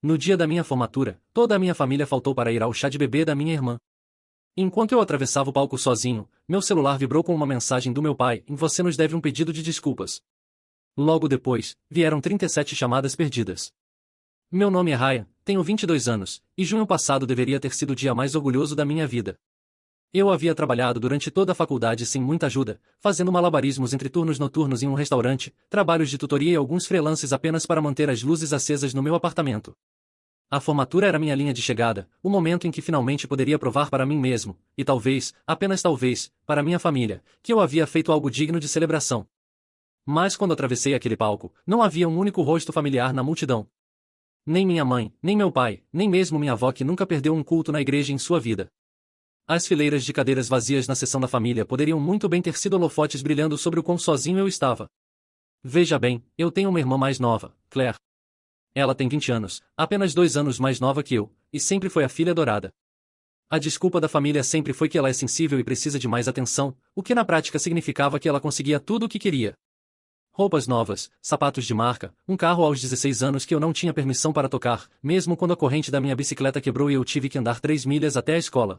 No dia da minha formatura, toda a minha família faltou para ir ao chá de bebê da minha irmã. Enquanto eu atravessava o palco sozinho, meu celular vibrou com uma mensagem do meu pai: Você nos deve um pedido de desculpas. Logo depois, vieram 37 chamadas perdidas. Meu nome é Ryan, tenho 22 anos, e junho passado deveria ter sido o dia mais orgulhoso da minha vida. Eu havia trabalhado durante toda a faculdade sem muita ajuda, fazendo malabarismos entre turnos noturnos em um restaurante, trabalhos de tutoria e alguns freelances apenas para manter as luzes acesas no meu apartamento. A formatura era minha linha de chegada, o momento em que finalmente poderia provar para mim mesmo, e talvez, apenas talvez, para minha família, que eu havia feito algo digno de celebração. Mas quando atravessei aquele palco, não havia um único rosto familiar na multidão. Nem minha mãe, nem meu pai, nem mesmo minha avó que nunca perdeu um culto na igreja em sua vida. As fileiras de cadeiras vazias na seção da família poderiam muito bem ter sido holofotes brilhando sobre o quão sozinho eu estava. Veja bem, eu tenho uma irmã mais nova, Claire. Ela tem 20 anos, apenas 2 anos mais nova que eu, e sempre foi a filha adorada. A desculpa da família sempre foi que ela é sensível e precisa de mais atenção, o que na prática significava que ela conseguia tudo o que queria. Roupas novas, sapatos de marca, um carro aos 16 anos que eu não tinha permissão para tocar, mesmo quando a corrente da minha bicicleta quebrou e eu tive que andar 3 milhas até a escola.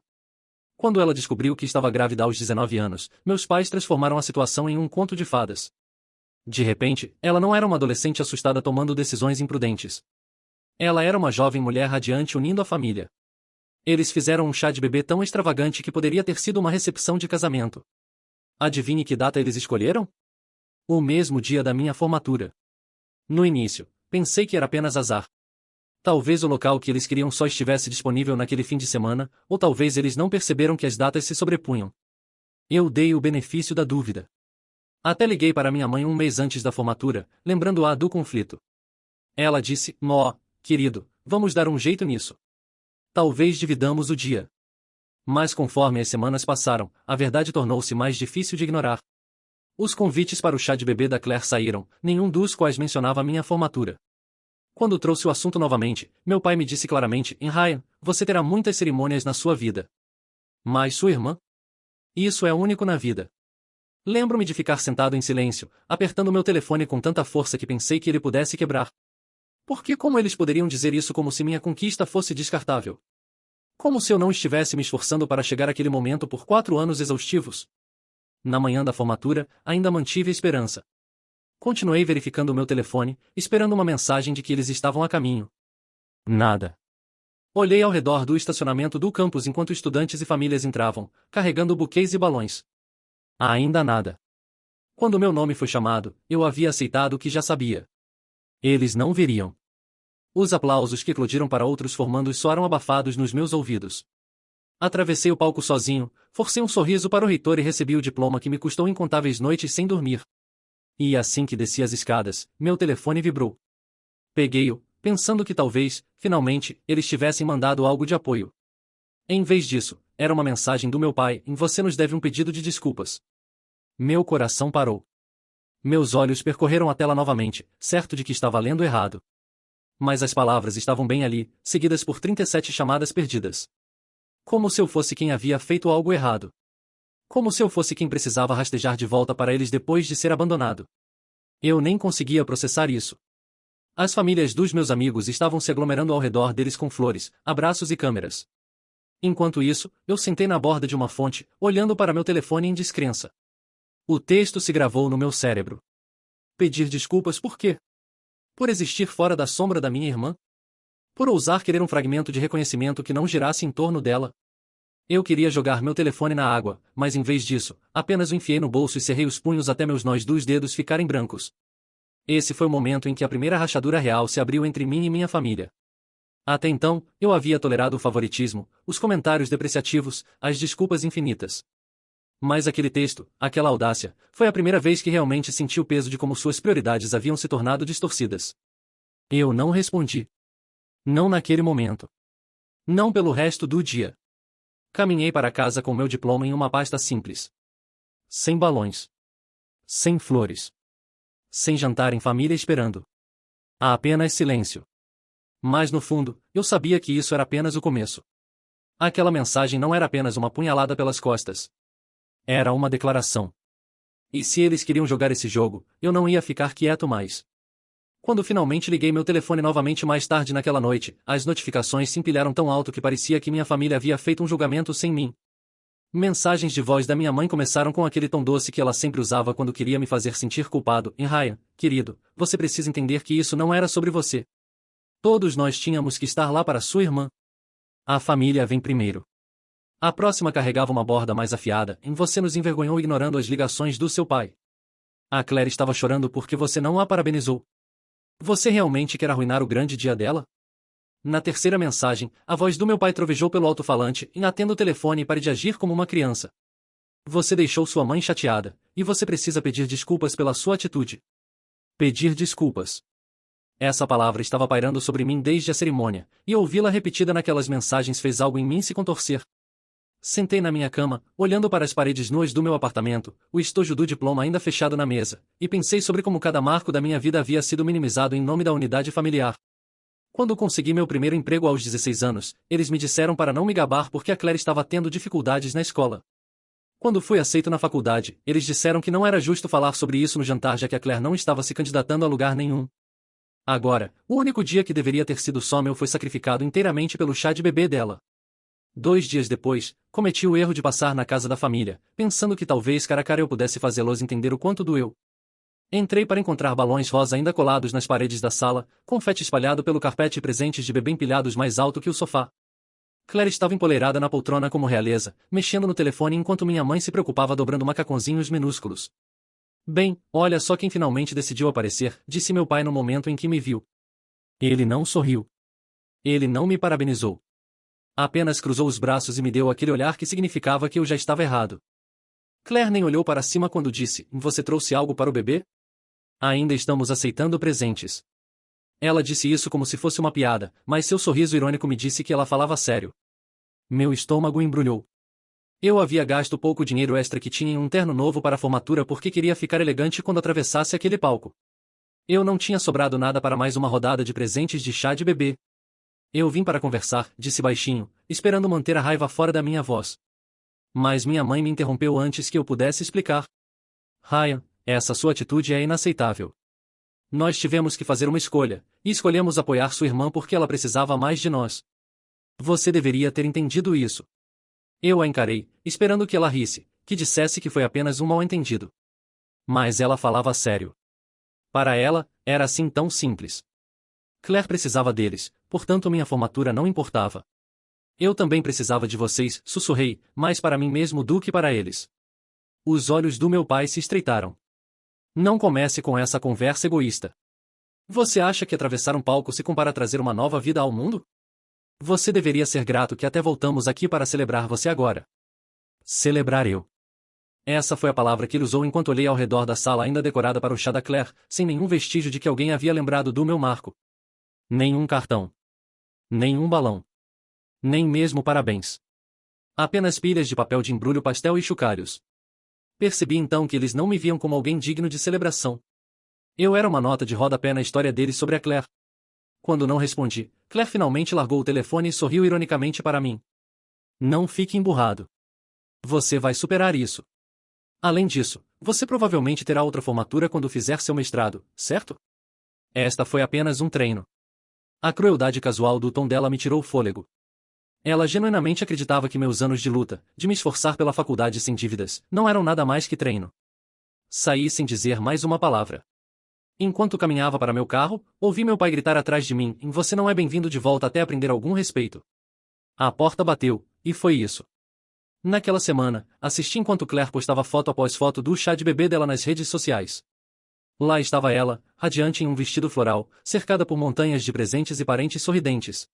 Quando ela descobriu que estava grávida aos 19 anos, meus pais transformaram a situação em um conto de fadas. De repente, ela não era uma adolescente assustada tomando decisões imprudentes. Ela era uma jovem mulher radiante unindo a família. Eles fizeram um chá de bebê tão extravagante que poderia ter sido uma recepção de casamento. Adivinhe que data eles escolheram? O mesmo dia da minha formatura. No início, pensei que era apenas azar. Talvez o local que eles queriam só estivesse disponível naquele fim de semana, ou talvez eles não perceberam que as datas se sobrepunham. Eu dei o benefício da dúvida. Até liguei para minha mãe um mês antes da formatura, lembrando-a do conflito. Ela disse: Mó, querido, vamos dar um jeito nisso. Talvez dividamos o dia. Mas conforme as semanas passaram, a verdade tornou-se mais difícil de ignorar. Os convites para o chá de bebê da Claire saíram, nenhum dos quais mencionava minha formatura. Quando trouxe o assunto novamente, meu pai me disse claramente: Ryan, você terá muitas cerimônias na sua vida. Mas sua irmã? Isso é único na vida. Lembro-me de ficar sentado em silêncio, apertando meu telefone com tanta força que pensei que ele pudesse quebrar. Porque como eles poderiam dizer isso como se minha conquista fosse descartável? Como se eu não estivesse me esforçando para chegar àquele momento por 4 anos exaustivos? Na manhã da formatura, ainda mantive a esperança. Continuei verificando o meu telefone, esperando uma mensagem de que eles estavam a caminho. Nada. Olhei ao redor do estacionamento do campus enquanto estudantes e famílias entravam, carregando buquês e balões. Ainda nada. Quando meu nome foi chamado, eu havia aceitado o que já sabia. Eles não viriam. Os aplausos que eclodiram para outros formandos soaram abafados nos meus ouvidos. Atravessei o palco sozinho, forcei um sorriso para o reitor e recebi o diploma que me custou incontáveis noites sem dormir. E assim que desci as escadas, meu telefone vibrou. Peguei-o, pensando que talvez, finalmente, eles tivessem mandado algo de apoio. Em vez disso, era uma mensagem do meu pai: Você nos deve um pedido de desculpas. Meu coração parou. Meus olhos percorreram a tela novamente, certo de que estava lendo errado. Mas as palavras estavam bem ali, seguidas por 37 chamadas perdidas. Como se eu fosse quem havia feito algo errado. Como se eu fosse quem precisava rastejar de volta para eles depois de ser abandonado. Eu nem conseguia processar isso. As famílias dos meus amigos estavam se aglomerando ao redor deles com flores, abraços e câmeras. Enquanto isso, eu sentei na borda de uma fonte, olhando para meu telefone em descrença. O texto se gravou no meu cérebro. Pedir desculpas por quê? Por existir fora da sombra da minha irmã? Por ousar querer um fragmento de reconhecimento que não girasse em torno dela? Eu queria jogar meu telefone na água, mas em vez disso, apenas o enfiei no bolso e cerrei os punhos até meus nós dos dedos ficarem brancos. Esse foi o momento em que a primeira rachadura real se abriu entre mim e minha família. Até então, eu havia tolerado o favoritismo, os comentários depreciativos, as desculpas infinitas. Mas aquele texto, aquela audácia, foi a primeira vez que realmente senti o peso de como suas prioridades haviam se tornado distorcidas. Eu não respondi. Não naquele momento. Não pelo resto do dia. Caminhei para casa com meu diploma em uma pasta simples. Sem balões. Sem flores. Sem jantar em família esperando. Há apenas silêncio. Mas no fundo, eu sabia que isso era apenas o começo. Aquela mensagem não era apenas uma punhalada pelas costas. Era uma declaração. E se eles queriam jogar esse jogo, eu não ia ficar quieto mais. Quando finalmente liguei meu telefone novamente mais tarde naquela noite, as notificações se empilharam tão alto que parecia que minha família havia feito um julgamento sem mim. Mensagens de voz da minha mãe começaram com aquele tom doce que ela sempre usava quando queria me fazer sentir culpado. E Ryan, querido, você precisa entender que isso não era sobre você. Todos nós tínhamos que estar lá para sua irmã. A família vem primeiro. A próxima carregava uma borda mais afiada, e você nos envergonhou ignorando as ligações do seu pai. A Claire estava chorando porque você não a parabenizou. Você realmente quer arruinar o grande dia dela? Na terceira mensagem, a voz do meu pai trovejou pelo alto-falante e atenda o telefone e pare de agir como uma criança. Você deixou sua mãe chateada, e você precisa pedir desculpas pela sua atitude. Pedir desculpas. Essa palavra estava pairando sobre mim desde a cerimônia, e ouvi-la repetida naquelas mensagens fez algo em mim se contorcer. Sentei na minha cama, olhando para as paredes nuas do meu apartamento, o estojo do diploma ainda fechado na mesa, e pensei sobre como cada marco da minha vida havia sido minimizado em nome da unidade familiar. Quando consegui meu primeiro emprego aos 16 anos, eles me disseram para não me gabar porque a Claire estava tendo dificuldades na escola. Quando fui aceito na faculdade, eles disseram que não era justo falar sobre isso no jantar já que a Claire não estava se candidatando a lugar nenhum. Agora, o único dia que deveria ter sido só meu foi sacrificado inteiramente pelo chá de bebê dela. 2 dias depois, cometi o erro de passar na casa da família, pensando que talvez cara a cara eu pudesse fazê-los entender o quanto doeu. Entrei para encontrar balões rosa ainda colados nas paredes da sala, confete espalhado pelo carpete e presentes de bebê empilhados mais alto que o sofá. Claire estava empoleirada na poltrona como realeza, mexendo no telefone enquanto minha mãe se preocupava dobrando macacõezinhos minúsculos. Bem, olha só quem finalmente decidiu aparecer, disse meu pai no momento em que me viu. Ele não sorriu. Ele não me parabenizou. Apenas cruzou os braços e me deu aquele olhar que significava que eu já estava errado. Claire nem olhou para cima quando disse, você trouxe algo para o bebê? Ainda estamos aceitando presentes. Ela disse isso como se fosse uma piada, mas seu sorriso irônico me disse que ela falava sério. Meu estômago embrulhou. Eu havia gasto pouco dinheiro extra que tinha em um terno novo para a formatura porque queria ficar elegante quando atravessasse aquele palco. Eu não tinha sobrado nada para mais uma rodada de presentes de chá de bebê. Eu vim para conversar, disse baixinho, esperando manter a raiva fora da minha voz. Mas minha mãe me interrompeu antes que eu pudesse explicar. Ryan, essa sua atitude é inaceitável. Nós tivemos que fazer uma escolha, e escolhemos apoiar sua irmã porque ela precisava mais de nós. Você deveria ter entendido isso. Eu a encarei, esperando que ela risse, que dissesse que foi apenas um mal-entendido. Mas ela falava sério. Para ela, era assim tão simples. Claire precisava deles, portanto minha formatura não importava. Eu também precisava de vocês, sussurrei, mais para mim mesmo do que para eles. Os olhos do meu pai se estreitaram. Não comece com essa conversa egoísta. Você acha que atravessar um palco se compara a trazer uma nova vida ao mundo? Você deveria ser grato que até voltamos aqui para celebrar você agora. Celebrar eu. Essa foi a palavra que ele usou enquanto olhei ao redor da sala ainda decorada para o chá da Claire, sem nenhum vestígio de que alguém havia lembrado do meu marco. Nenhum cartão. Nenhum balão. Nem mesmo parabéns. Apenas pilhas de papel de embrulho pastel e chocalhos. Percebi então que eles não me viam como alguém digno de celebração. Eu era uma nota de rodapé na história deles sobre a Claire. Quando não respondi, Claire finalmente largou o telefone e sorriu ironicamente para mim. Não fique emburrado. Você vai superar isso. Além disso, você provavelmente terá outra formatura quando fizer seu mestrado, certo? Esta foi apenas um treino. A crueldade casual do tom dela me tirou o fôlego. Ela genuinamente acreditava que meus anos de luta, de me esforçar pela faculdade sem dívidas, não eram nada mais que treino. Saí sem dizer mais uma palavra. Enquanto caminhava para meu carro, ouvi meu pai gritar atrás de mim, você não é bem-vindo de volta até aprender algum respeito. A porta bateu, e foi isso. Naquela semana, assisti enquanto Claire postava foto após foto do chá de bebê dela nas redes sociais. Lá estava ela, radiante em um vestido floral, cercada por montanhas de presentes e parentes sorridentes.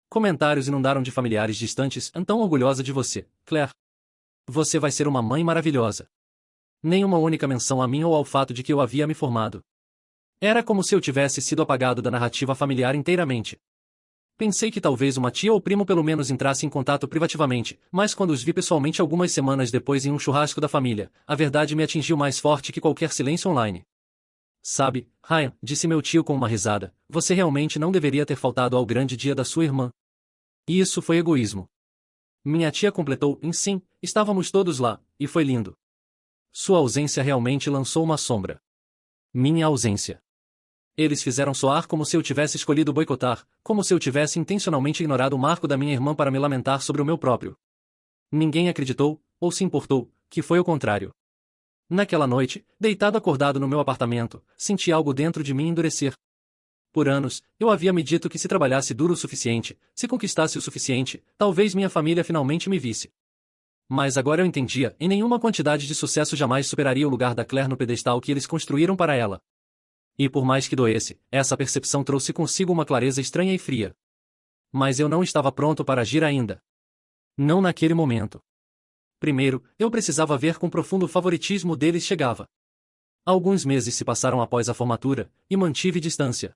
Comentários inundaram de familiares distantes, tão orgulhosa de você, Claire. Você vai ser uma mãe maravilhosa. Nenhuma única menção a mim ou ao fato de que eu havia me formado. Era como se eu tivesse sido apagado da narrativa familiar inteiramente. Pensei que talvez uma tia ou primo pelo menos entrasse em contato privativamente, mas quando os vi pessoalmente algumas semanas depois em um churrasco da família, a verdade me atingiu mais forte que qualquer silêncio online. Sabe, Ryan, disse meu tio com uma risada, você realmente não deveria ter faltado ao grande dia da sua irmã. Isso foi egoísmo. Minha tia completou, sim, estávamos todos lá, e foi lindo. Sua ausência realmente lançou uma sombra. Minha ausência. Eles fizeram soar como se eu tivesse escolhido boicotar, como se eu tivesse intencionalmente ignorado o marco da minha irmã para me lamentar sobre o meu próprio. Ninguém acreditou, ou se importou, que foi o contrário. Naquela noite, deitado acordado no meu apartamento, senti algo dentro de mim endurecer. Por anos, eu havia me dito que se trabalhasse duro o suficiente, se conquistasse o suficiente, talvez minha família finalmente me visse. Mas agora eu entendia, em nenhuma quantidade de sucesso jamais superaria o lugar da Claire no pedestal que eles construíram para ela. E por mais que doesse, essa percepção trouxe consigo uma clareza estranha e fria. Mas eu não estava pronto para agir ainda. Não naquele momento. Primeiro, eu precisava ver com profundo favoritismo deles chegava. Alguns meses se passaram após a formatura, e mantive distância.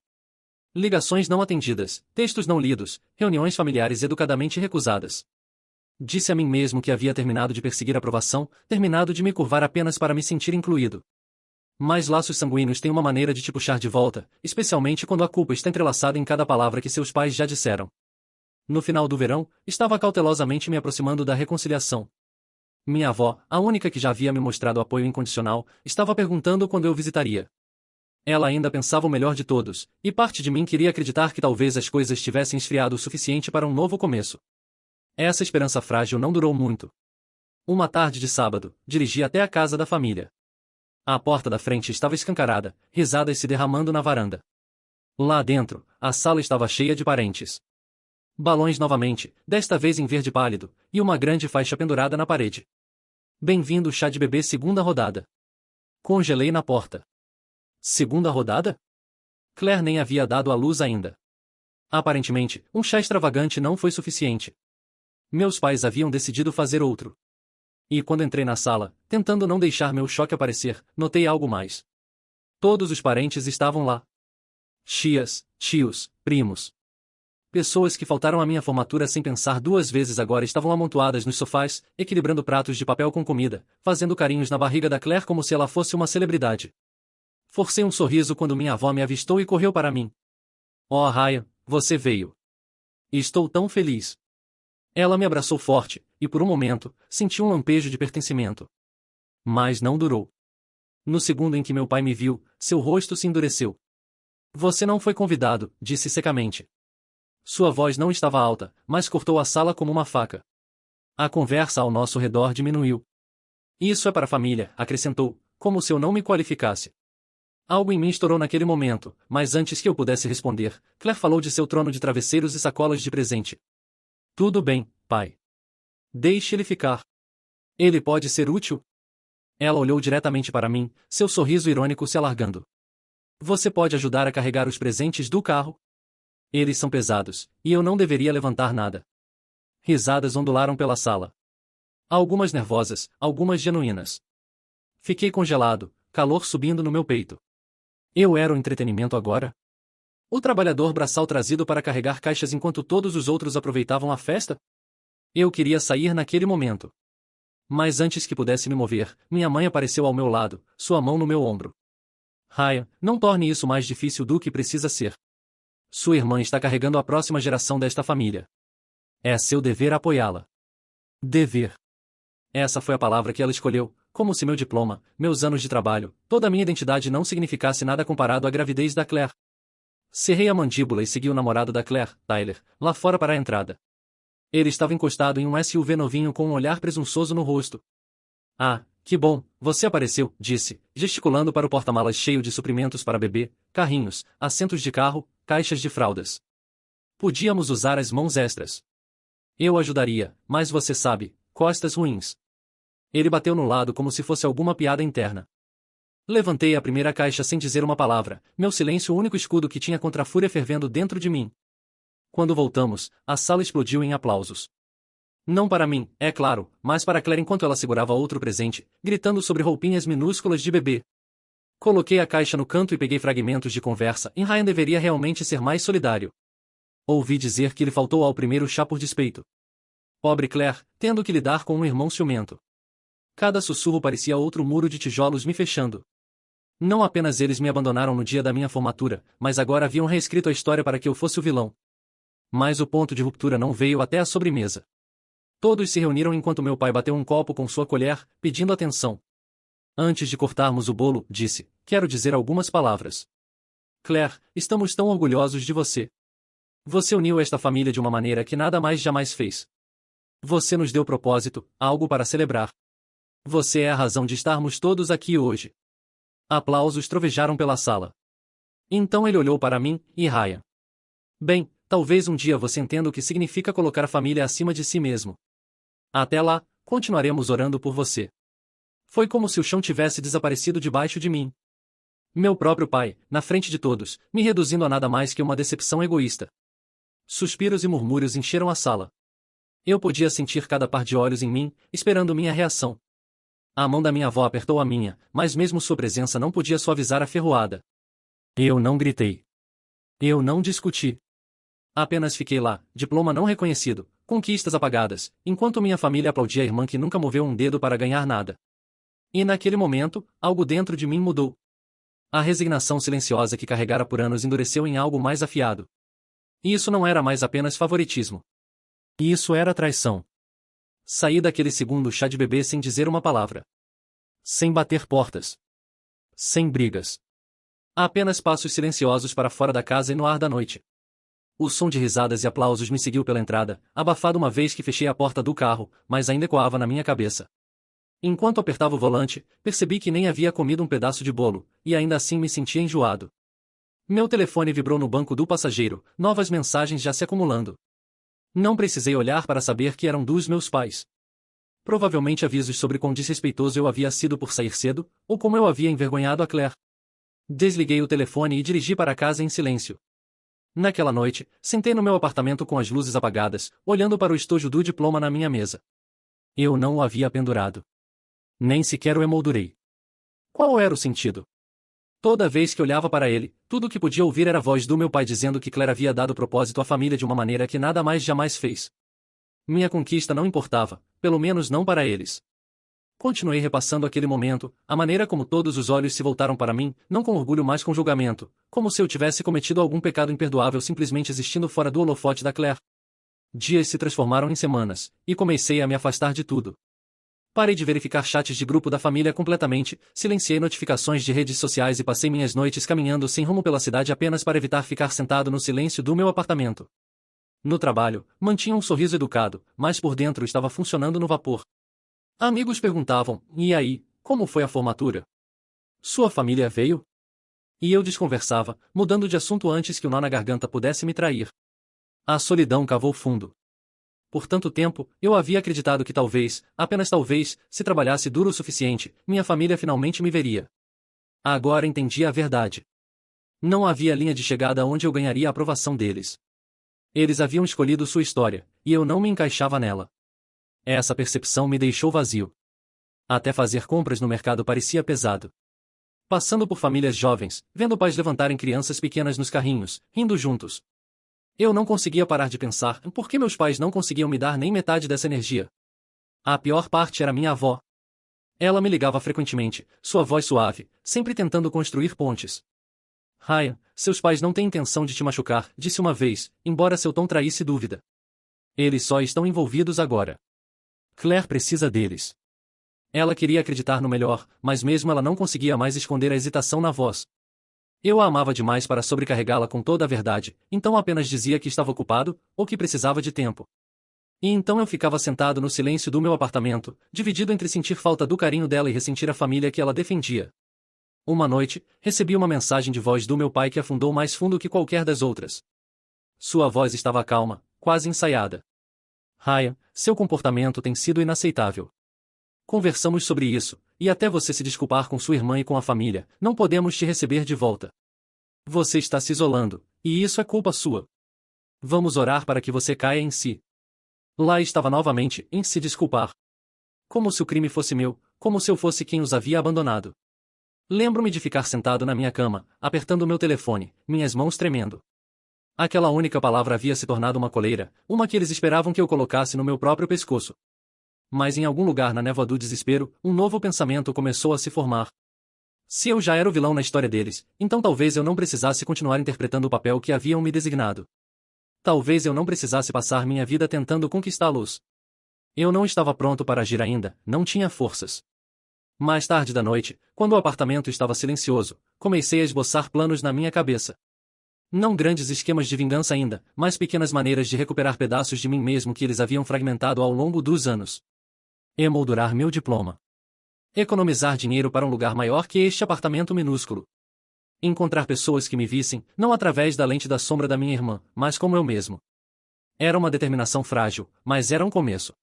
Ligações não atendidas, textos não lidos, reuniões familiares educadamente recusadas. Disse a mim mesmo que havia terminado de perseguir aprovação, terminado de me curvar apenas para me sentir incluído. Mas laços sanguíneos têm uma maneira de te puxar de volta, especialmente quando a culpa está entrelaçada em cada palavra que seus pais já disseram. No final do verão, estava cautelosamente me aproximando da reconciliação. Minha avó, a única que já havia me mostrado apoio incondicional, estava perguntando quando eu visitaria. Ela ainda pensava o melhor de todos, e parte de mim queria acreditar que talvez as coisas tivessem esfriado o suficiente para um novo começo. Essa esperança frágil não durou muito. Uma tarde de sábado, dirigi até a casa da família. A porta da frente estava escancarada, risadas se derramando na varanda. Lá dentro, a sala estava cheia de parentes. Balões novamente, desta vez em verde pálido, e uma grande faixa pendurada na parede. Bem-vindo chá de bebê segunda rodada. Congelei na porta. Segunda rodada? Claire nem havia dado à luz ainda. Aparentemente, um chá extravagante não foi suficiente. Meus pais haviam decidido fazer outro. E quando entrei na sala, tentando não deixar meu choque aparecer, notei algo mais. Todos os parentes estavam lá. Tias, tios, primos. Pessoas que faltaram à minha formatura sem pensar duas vezes agora estavam amontoadas nos sofás, equilibrando pratos de papel com comida, fazendo carinhos na barriga da Claire como se ela fosse uma celebridade. Forcei um sorriso quando minha avó me avistou e correu para mim. Oh, Ryan, você veio. Estou tão feliz. Ela me abraçou forte, e por um momento, senti um lampejo de pertencimento. Mas não durou. No segundo em que meu pai me viu, seu rosto se endureceu. Você não foi convidado, disse secamente. Sua voz não estava alta, mas cortou a sala como uma faca. A conversa ao nosso redor diminuiu. Isso é para a família, acrescentou, como se eu não me qualificasse. Algo em mim estourou naquele momento, mas antes que eu pudesse responder, Claire falou de seu trono de travesseiros e sacolas de presente. Tudo bem, pai. Deixe ele ficar. Ele pode ser útil? Ela olhou diretamente para mim, seu sorriso irônico se alargando. Você pode ajudar a carregar os presentes do carro? Eles são pesados, e eu não deveria levantar nada. Risadas ondularam pela sala. Algumas nervosas, algumas genuínas. Fiquei congelado, calor subindo no meu peito. Eu era o entretenimento agora? O trabalhador braçal trazido para carregar caixas enquanto todos os outros aproveitavam a festa? Eu queria sair naquele momento. Mas antes que pudesse me mover, minha mãe apareceu ao meu lado, sua mão no meu ombro. Ryan, não torne isso mais difícil do que precisa ser. Sua irmã está carregando a próxima geração desta família. É seu dever apoiá-la. Dever. Essa foi a palavra que ela escolheu, como se meu diploma, meus anos de trabalho, toda a minha identidade não significasse nada comparado à gravidez da Claire. Cerrei a mandíbula e segui o namorado da Claire, Tyler, lá fora para a entrada. Ele estava encostado em um SUV novinho com um olhar presunçoso no rosto. Ah, que bom, você apareceu, disse, gesticulando para o porta-malas cheio de suprimentos para bebê, carrinhos, assentos de carro, caixas de fraldas. Podíamos usar as mãos extras. Eu ajudaria, mas você sabe, costas ruins. Ele bateu no lado como se fosse alguma piada interna. Levantei a primeira caixa sem dizer uma palavra, meu silêncio o único escudo que tinha contra a fúria fervendo dentro de mim. Quando voltamos, a sala explodiu em aplausos. Não para mim, é claro, mas para Claire enquanto ela segurava outro presente, gritando sobre roupinhas minúsculas de bebê. Coloquei a caixa no canto e peguei fragmentos de conversa, e Ryan deveria realmente ser mais solidário. Ouvi dizer que ele faltou ao primeiro chá por despeito. Pobre Claire, tendo que lidar com um irmão ciumento. Cada sussurro parecia outro muro de tijolos me fechando. Não apenas eles me abandonaram no dia da minha formatura, mas agora haviam reescrito a história para que eu fosse o vilão. Mas o ponto de ruptura não veio até a sobremesa. Todos se reuniram enquanto meu pai bateu um copo com sua colher, pedindo atenção. Antes de cortarmos o bolo, disse, quero dizer algumas palavras. Claire, estamos tão orgulhosos de você. Você uniu esta família de uma maneira que nada mais jamais fez. Você nos deu propósito, algo para celebrar. Você é a razão de estarmos todos aqui hoje. Aplausos trovejaram pela sala. Então ele olhou para mim e Ryan. Bem, talvez um dia você entenda o que significa colocar a família acima de si mesmo. Até lá, continuaremos orando por você. Foi como se o chão tivesse desaparecido debaixo de mim. Meu próprio pai, na frente de todos, me reduzindo a nada mais que uma decepção egoísta. Suspiros e murmúrios encheram a sala. Eu podia sentir cada par de olhos em mim, esperando minha reação. A mão da minha avó apertou a minha, mas mesmo sua presença não podia suavizar a ferroada. Eu não gritei. Eu não discuti. Apenas fiquei lá, diploma não reconhecido, conquistas apagadas, enquanto minha família aplaudia a irmã que nunca moveu um dedo para ganhar nada. E naquele momento, algo dentro de mim mudou. A resignação silenciosa que carregara por anos endureceu em algo mais afiado. E isso não era mais apenas favoritismo. Isso era traição. Saí daquele segundo chá de bebê sem dizer uma palavra. Sem bater portas. Sem brigas. Apenas passos silenciosos para fora da casa e no ar da noite. O som de risadas e aplausos me seguiu pela entrada, abafado uma vez que fechei a porta do carro, mas ainda ecoava na minha cabeça. Enquanto apertava o volante, percebi que nem havia comido um pedaço de bolo, e ainda assim me sentia enjoado. Meu telefone vibrou no banco do passageiro, novas mensagens já se acumulando. Não precisei olhar para saber que eram dos meus pais. Provavelmente avisos sobre quão desrespeitoso eu havia sido por sair cedo, ou como eu havia envergonhado a Claire. Desliguei o telefone e dirigi para casa em silêncio. Naquela noite, sentei no meu apartamento com as luzes apagadas, olhando para o estojo do diploma na minha mesa. Eu não o havia pendurado. Nem sequer o emoldurei. Qual era o sentido? Toda vez que olhava para ele, tudo o que podia ouvir era a voz do meu pai dizendo que Claire havia dado propósito à família de uma maneira que nada mais jamais fez. Minha conquista não importava, pelo menos não para eles. Continuei repassando aquele momento, a maneira como todos os olhos se voltaram para mim, não com orgulho mas com julgamento, como se eu tivesse cometido algum pecado imperdoável simplesmente existindo fora do holofote da Claire. Dias se transformaram em semanas, e comecei a me afastar de tudo. Parei de verificar chats de grupo da família completamente, silenciei notificações de redes sociais e passei minhas noites caminhando sem rumo pela cidade apenas para evitar ficar sentado no silêncio do meu apartamento. No trabalho, mantinha um sorriso educado, mas por dentro estava funcionando no vapor. Amigos perguntavam, e aí, como foi a formatura? Sua família veio? E eu desconversava, mudando de assunto antes que o nó na garganta pudesse me trair. A solidão cavou fundo. Por tanto tempo, eu havia acreditado que talvez, apenas talvez, se trabalhasse duro o suficiente, minha família finalmente me veria. Agora entendi a verdade. Não havia linha de chegada onde eu ganharia a aprovação deles. Eles haviam escolhido sua história, e eu não me encaixava nela. Essa percepção me deixou vazio. Até fazer compras no mercado parecia pesado. Passando por famílias jovens, vendo pais levantarem crianças pequenas nos carrinhos, rindo juntos. Eu não conseguia parar de pensar por que meus pais não conseguiam me dar nem metade dessa energia. A pior parte era minha avó. Ela me ligava frequentemente, sua voz suave, sempre tentando construir pontes. Ryan, seus pais não têm intenção de te machucar, disse uma vez, embora seu tom traísse dúvida. Eles só estão envolvidos agora. Claire precisa deles. Ela queria acreditar no melhor, mas mesmo ela não conseguia mais esconder a hesitação na voz. Eu a amava demais para sobrecarregá-la com toda a verdade, então apenas dizia que estava ocupado, ou que precisava de tempo. E então eu ficava sentado no silêncio do meu apartamento, dividido entre sentir falta do carinho dela e ressentir a família que ela defendia. Uma noite, recebi uma mensagem de voz do meu pai que afundou mais fundo que qualquer das outras. Sua voz estava calma, quase ensaiada. Ryan, seu comportamento tem sido inaceitável. Conversamos sobre isso, e até você se desculpar com sua irmã e com a família, não podemos te receber de volta. Você está se isolando, e isso é culpa sua. Vamos orar para que você caia em si. Lá estava novamente, em se desculpar. Como se o crime fosse meu, como se eu fosse quem os havia abandonado. Lembro-me de ficar sentado na minha cama, apertando meu telefone, minhas mãos tremendo. Aquela única palavra havia se tornado uma coleira, uma que eles esperavam que eu colocasse no meu próprio pescoço. Mas em algum lugar na névoa do desespero, um novo pensamento começou a se formar. Se eu já era o vilão na história deles, então talvez eu não precisasse continuar interpretando o papel que haviam me designado. Talvez eu não precisasse passar minha vida tentando conquistá-los. Eu não estava pronto para agir ainda, não tinha forças. Mais tarde da noite, quando o apartamento estava silencioso, comecei a esboçar planos na minha cabeça. Não grandes esquemas de vingança ainda, mas pequenas maneiras de recuperar pedaços de mim mesmo que eles haviam fragmentado ao longo dos anos. Emoldurar meu diploma. Economizar dinheiro para um lugar maior que este apartamento minúsculo. Encontrar pessoas que me vissem, não através da lente da sombra da minha irmã, mas como eu mesmo. Era uma determinação frágil, mas era um começo.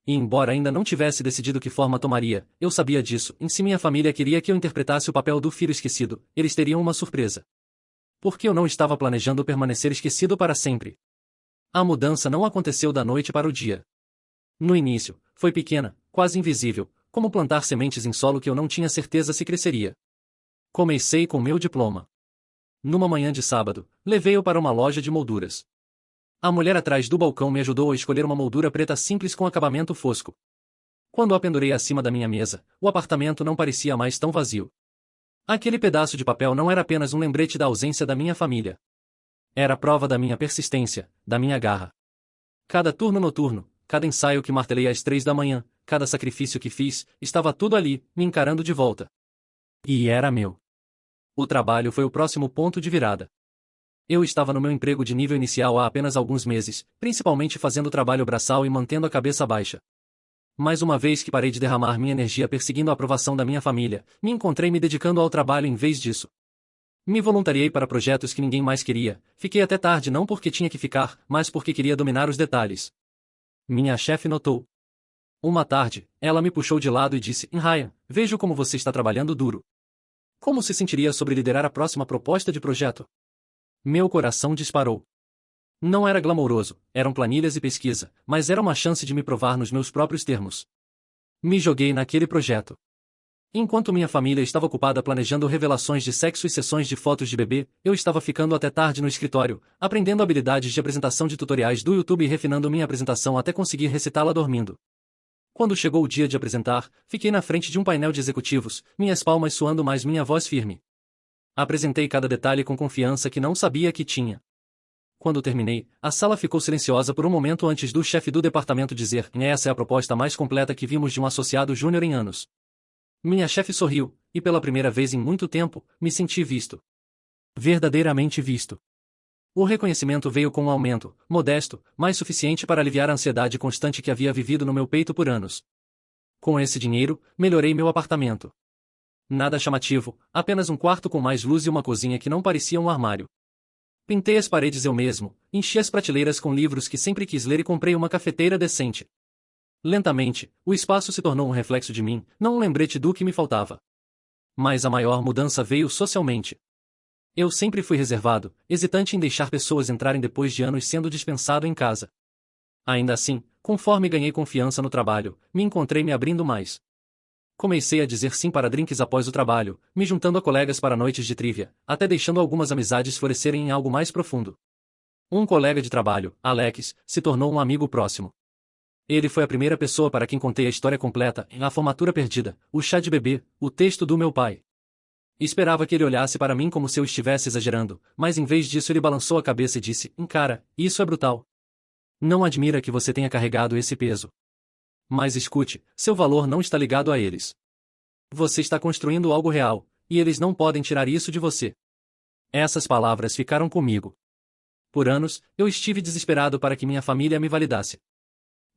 E embora ainda não tivesse decidido que forma tomaria, eu sabia disso, e se minha família queria que eu interpretasse o papel do filho esquecido, eles teriam uma surpresa. Porque eu não estava planejando permanecer esquecido para sempre. A mudança não aconteceu da noite para o dia. No início, foi pequena, quase invisível, como plantar sementes em solo que eu não tinha certeza se cresceria. Comecei com meu diploma. Numa manhã de sábado, levei-o para uma loja de molduras. A mulher atrás do balcão me ajudou a escolher uma moldura preta simples com acabamento fosco. Quando a pendurei acima da minha mesa, o apartamento não parecia mais tão vazio. Aquele pedaço de papel não era apenas um lembrete da ausência da minha família. Era prova da minha persistência, da minha garra. Cada turno noturno, cada ensaio que martelei às 3 da manhã, cada sacrifício que fiz, estava tudo ali, me encarando de volta. E era meu. O trabalho foi o próximo ponto de virada. Eu estava no meu emprego de nível inicial há apenas alguns meses, principalmente fazendo trabalho braçal e mantendo a cabeça baixa. Mas uma vez que parei de derramar minha energia perseguindo a aprovação da minha família, me encontrei me dedicando ao trabalho em vez disso. Me voluntariei para projetos que ninguém mais queria, fiquei até tarde não porque tinha que ficar, mas porque queria dominar os detalhes. Minha chefe notou. Uma tarde, ela me puxou de lado e disse: Ryan, vejo como você está trabalhando duro. Como se sentiria sobre liderar a próxima proposta de projeto? Meu coração disparou. Não era glamouroso, eram planilhas e pesquisa, mas era uma chance de me provar nos meus próprios termos. Me joguei naquele projeto. Enquanto minha família estava ocupada planejando revelações de sexo e sessões de fotos de bebê, eu estava ficando até tarde no escritório, aprendendo habilidades de apresentação de tutoriais do YouTube e refinando minha apresentação até conseguir recitá-la dormindo. Quando chegou o dia de apresentar, fiquei na frente de um painel de executivos, minhas palmas suando mas minha voz firme. Apresentei cada detalhe com confiança que não sabia que tinha. Quando terminei, a sala ficou silenciosa por um momento antes do chefe do departamento dizer: essa é a proposta mais completa que vimos de um associado júnior em anos. Minha chefe sorriu, e pela primeira vez em muito tempo, me senti visto. Verdadeiramente visto. O reconhecimento veio com um aumento, modesto, mas suficiente para aliviar a ansiedade constante que havia vivido no meu peito por anos. Com esse dinheiro, melhorei meu apartamento. Nada chamativo, apenas um quarto com mais luz e uma cozinha que não parecia um armário. Pintei as paredes eu mesmo, enchi as prateleiras com livros que sempre quis ler e comprei uma cafeteira decente. Lentamente, o espaço se tornou um reflexo de mim, não um lembrete do que me faltava. Mas a maior mudança veio socialmente. Eu sempre fui reservado, hesitante em deixar pessoas entrarem depois de anos sendo dispensado em casa. Ainda assim, conforme ganhei confiança no trabalho, me encontrei me abrindo mais. Comecei a dizer sim para drinks após o trabalho, me juntando a colegas para noites de trivia, até deixando algumas amizades florescerem em algo mais profundo. Um colega de trabalho, Alex, se tornou um amigo próximo. Ele foi a primeira pessoa para quem contei a história completa, a formatura perdida, o chá de bebê, o texto do meu pai. Esperava que ele olhasse para mim como se eu estivesse exagerando, mas em vez disso ele balançou a cabeça e disse: cara, isso é brutal. Não admira que você tenha carregado esse peso. Mas escute, seu valor não está ligado a eles. Você está construindo algo real, e eles não podem tirar isso de você. Essas palavras ficaram comigo. Por anos, eu estive desesperado para que minha família me validasse.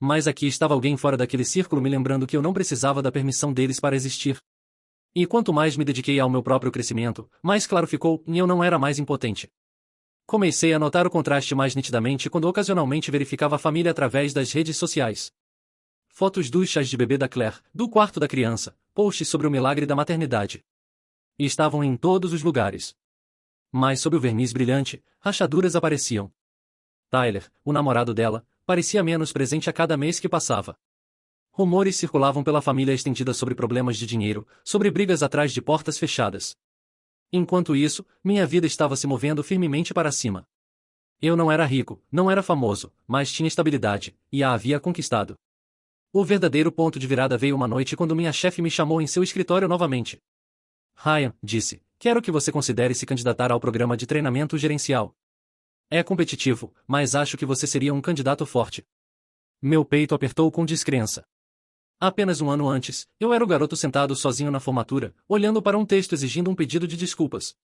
Mas aqui estava alguém fora daquele círculo me lembrando que eu não precisava da permissão deles para existir. E quanto mais me dediquei ao meu próprio crescimento, mais claro ficou, e eu não era mais impotente. Comecei a notar o contraste mais nitidamente quando ocasionalmente verificava a família através das redes sociais. Fotos dos chás de bebê da Claire, do quarto da criança, posts sobre o milagre da maternidade. Estavam em todos os lugares. Mas sob o verniz brilhante, rachaduras apareciam. Tyler, o namorado dela, parecia menos presente a cada mês que passava. Rumores circulavam pela família estendida sobre problemas de dinheiro, sobre brigas atrás de portas fechadas. Enquanto isso, minha vida estava se movendo firmemente para cima. Eu não era rico, não era famoso, mas tinha estabilidade, e a havia conquistado. O verdadeiro ponto de virada veio uma noite quando minha chefe me chamou em seu escritório novamente. Ryan, disse, quero que você considere se candidatar ao programa de treinamento gerencial. É competitivo, mas acho que você seria um candidato forte. Meu peito apertou com descrença. Apenas um ano antes, eu era o garoto sentado sozinho na formatura, olhando para um texto exigindo um pedido de desculpas.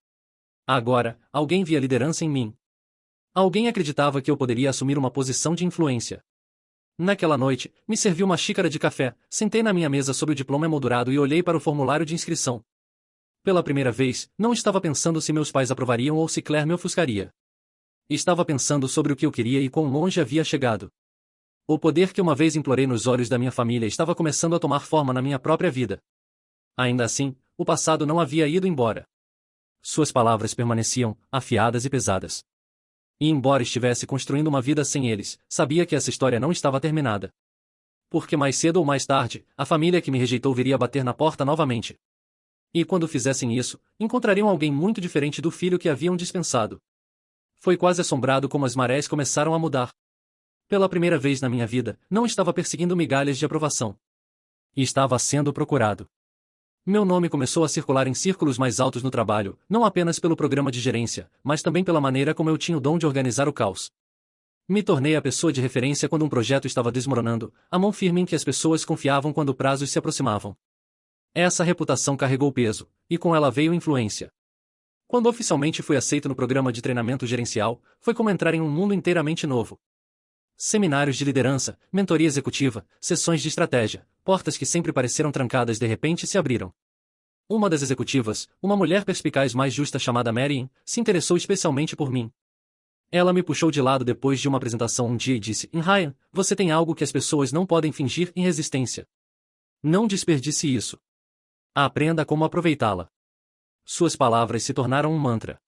Agora, alguém via liderança em mim. Alguém acreditava que eu poderia assumir uma posição de influência. Naquela noite, me servi uma xícara de café, sentei na minha mesa sob o diploma emoldurado e olhei para o formulário de inscrição. Pela primeira vez, não estava pensando se meus pais aprovariam ou se Claire me ofuscaria. Estava pensando sobre o que eu queria e quão longe havia chegado. O poder que uma vez implorei nos olhos da minha família estava começando a tomar forma na minha própria vida. Ainda assim, o passado não havia ido embora. Suas palavras permaneciam, afiadas e pesadas. E embora estivesse construindo uma vida sem eles, sabia que essa história não estava terminada. Porque mais cedo ou mais tarde, a família que me rejeitou viria bater na porta novamente. E quando fizessem isso, encontrariam alguém muito diferente do filho que haviam dispensado. Foi quase assombrado como as marés começaram a mudar. Pela primeira vez na minha vida, não estava perseguindo migalhas de aprovação. Estava sendo procurado. Meu nome começou a circular em círculos mais altos no trabalho, não apenas pelo programa de gerência, mas também pela maneira como eu tinha o dom de organizar o caos. Me tornei a pessoa de referência quando um projeto estava desmoronando, a mão firme em que as pessoas confiavam quando prazos se aproximavam. Essa reputação carregou peso, e com ela veio influência. Quando oficialmente fui aceito no programa de treinamento gerencial, foi como entrar em um mundo inteiramente novo. Seminários de liderança, mentoria executiva, sessões de estratégia, portas que sempre pareceram trancadas de repente se abriram. Uma das executivas, uma mulher perspicaz mais justa chamada Marian, se interessou especialmente por mim. Ela me puxou de lado depois de uma apresentação um dia e disse: Ryan, você tem algo que as pessoas não podem fingir em resistência. Não desperdice isso. Aprenda como aproveitá-la. Suas palavras se tornaram um mantra.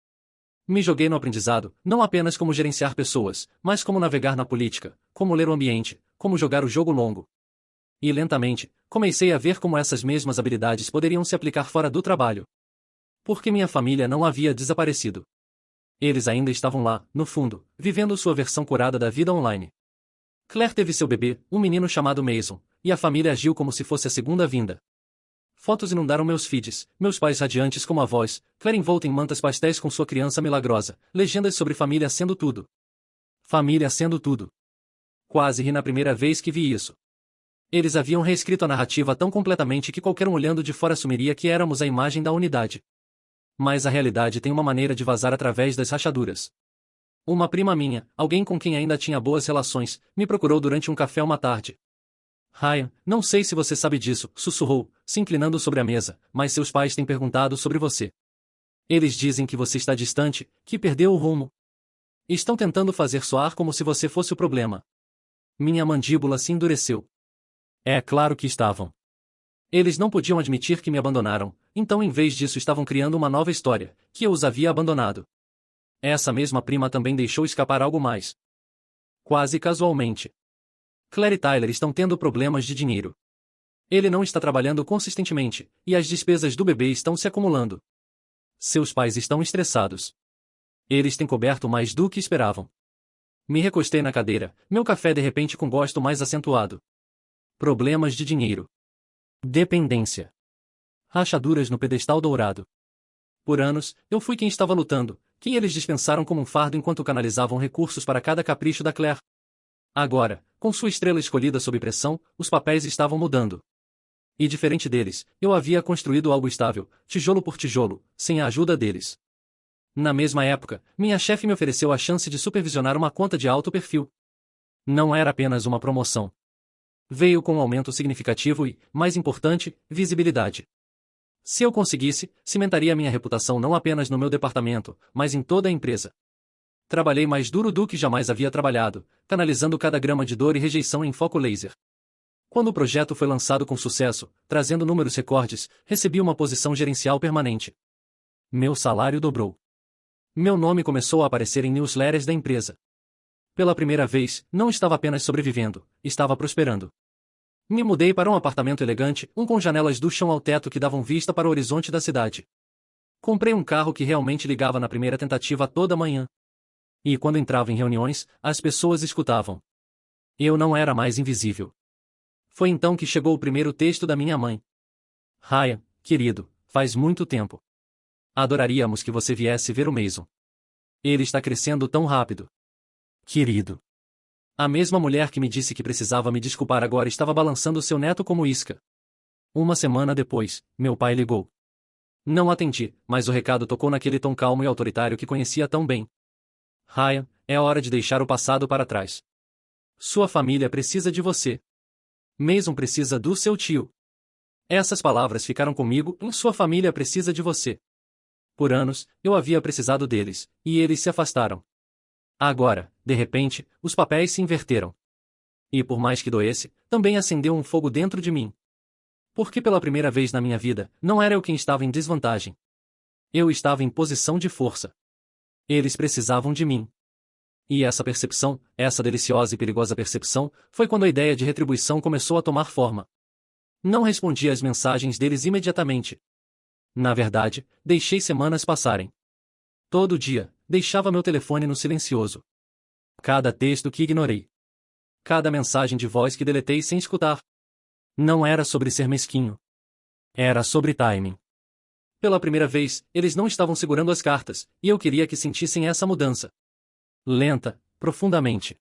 Me joguei no aprendizado, não apenas como gerenciar pessoas, mas como navegar na política, como ler o ambiente, como jogar o jogo longo. E lentamente, comecei a ver como essas mesmas habilidades poderiam se aplicar fora do trabalho. Porque minha família não havia desaparecido. Eles ainda estavam lá, no fundo, vivendo sua versão curada da vida online. Claire teve seu bebê, um menino chamado Mason, e a família agiu como se fosse a segunda vinda. Fotos inundaram meus feeds, meus pais radiantes como avós, Claire envolta em mantas pastéis com sua criança milagrosa, legendas sobre família sendo tudo. Família sendo tudo. Quase ri na primeira vez que vi isso. Eles haviam reescrito a narrativa tão completamente que qualquer um olhando de fora assumiria que éramos a imagem da unidade. Mas a realidade tem uma maneira de vazar através das rachaduras. Uma prima minha, alguém com quem ainda tinha boas relações, me procurou durante um café uma tarde. Ryan, não sei se você sabe disso, sussurrou, se inclinando sobre a mesa, mas seus pais têm perguntado sobre você. Eles dizem que você está distante, que perdeu o rumo. Estão tentando fazer soar como se você fosse o problema. Minha mandíbula se endureceu. É claro que estavam. Eles não podiam admitir que me abandonaram, então em vez disso estavam criando uma nova história, que eu os havia abandonado. Essa mesma prima também deixou escapar algo mais. Quase casualmente. Claire e Tyler estão tendo problemas de dinheiro. Ele não está trabalhando consistentemente, e as despesas do bebê estão se acumulando. Seus pais estão estressados. Eles têm coberto mais do que esperavam. Me recostei na cadeira, meu café de repente com gosto mais acentuado. Problemas de dinheiro. Dependência. Rachaduras no pedestal dourado. Por anos, eu fui quem estava lutando, quem eles dispensaram como um fardo enquanto canalizavam recursos para cada capricho da Claire. Agora, com sua estrela escolhida sob pressão, os papéis estavam mudando. E diferente deles, eu havia construído algo estável, tijolo por tijolo, sem a ajuda deles. Na mesma época, minha chefe me ofereceu a chance de supervisionar uma conta de alto perfil. Não era apenas uma promoção. Veio com um aumento significativo e, mais importante, visibilidade. Se eu conseguisse, cimentaria minha reputação não apenas no meu departamento, mas em toda a empresa. Trabalhei mais duro do que jamais havia trabalhado, canalizando cada grama de dor e rejeição em foco laser. Quando o projeto foi lançado com sucesso, trazendo números recordes, recebi uma posição gerencial permanente. Meu salário dobrou. Meu nome começou a aparecer em newsletters da empresa. Pela primeira vez, não estava apenas sobrevivendo, estava prosperando. Me mudei para um apartamento elegante, um com janelas do chão ao teto que davam vista para o horizonte da cidade. Comprei um carro que realmente ligava na primeira tentativa toda manhã. E quando entrava em reuniões, as pessoas escutavam. Eu não era mais invisível. Foi então que chegou o primeiro texto da minha mãe. Ryan, querido, faz muito tempo. Adoraríamos que você viesse ver o Mason. Ele está crescendo tão rápido. Querido. A mesma mulher que me disse que precisava me desculpar agora estava balançando seu neto como isca. Uma semana depois, meu pai ligou. Não atendi, mas o recado tocou naquele tom calmo e autoritário que conhecia tão bem. Ryan, é hora de deixar o passado para trás. Sua família precisa de você. Mason precisa do seu tio. Essas palavras ficaram comigo e sua família precisa de você. Por anos, eu havia precisado deles, e eles se afastaram. Agora, de repente, os papéis se inverteram. E por mais que doesse, também acendeu um fogo dentro de mim. Porque pela primeira vez na minha vida, não era eu quem estava em desvantagem. Eu estava em posição de força. Eles precisavam de mim. E essa percepção, essa deliciosa e perigosa percepção, foi quando a ideia de retribuição começou a tomar forma. Não respondi às mensagens deles imediatamente. Na verdade, deixei semanas passarem. Todo dia, deixava meu telefone no silencioso. Cada texto que ignorei. Cada mensagem de voz que deletei sem escutar. Não era sobre ser mesquinho. Era sobre timing. Pela primeira vez, eles não estavam segurando as cartas, e eu queria que sentissem essa mudança. Lenta, profundamente.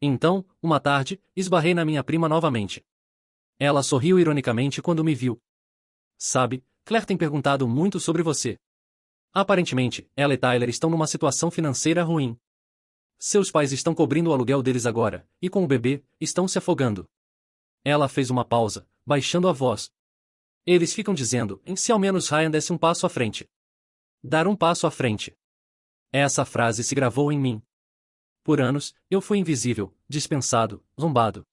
Então, uma tarde, esbarrei na minha prima novamente. Ela sorriu ironicamente quando me viu. Sabe, Claire tem perguntado muito sobre você. Aparentemente, ela e Tyler estão numa situação financeira ruim. Seus pais estão cobrindo o aluguel deles agora, e com o bebê, estão se afogando. Ela fez uma pausa, baixando a voz. Eles ficam dizendo, se ao menos Ryan desse um passo à frente. Dar um passo à frente. Essa frase se gravou em mim. Por anos, eu fui invisível, dispensado, zombado.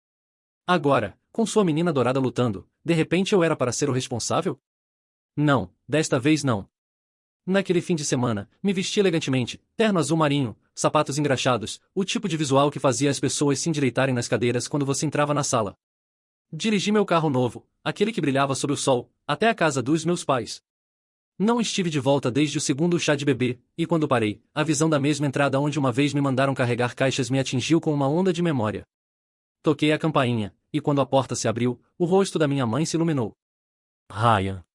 Agora, com sua menina dourada lutando, de repente eu era para ser o responsável? Não, desta vez não. Naquele fim de semana, me vesti elegantemente, terno azul marinho, sapatos engraxados, o tipo de visual que fazia as pessoas se endireitarem nas cadeiras quando você entrava na sala. Dirigi meu carro novo, aquele que brilhava sob o sol, até a casa dos meus pais. Não estive de volta desde o segundo chá de bebê, e quando parei, a visão da mesma entrada onde uma vez me mandaram carregar caixas me atingiu com uma onda de memória. Toquei a campainha, e quando a porta se abriu, o rosto da minha mãe se iluminou. Ryan.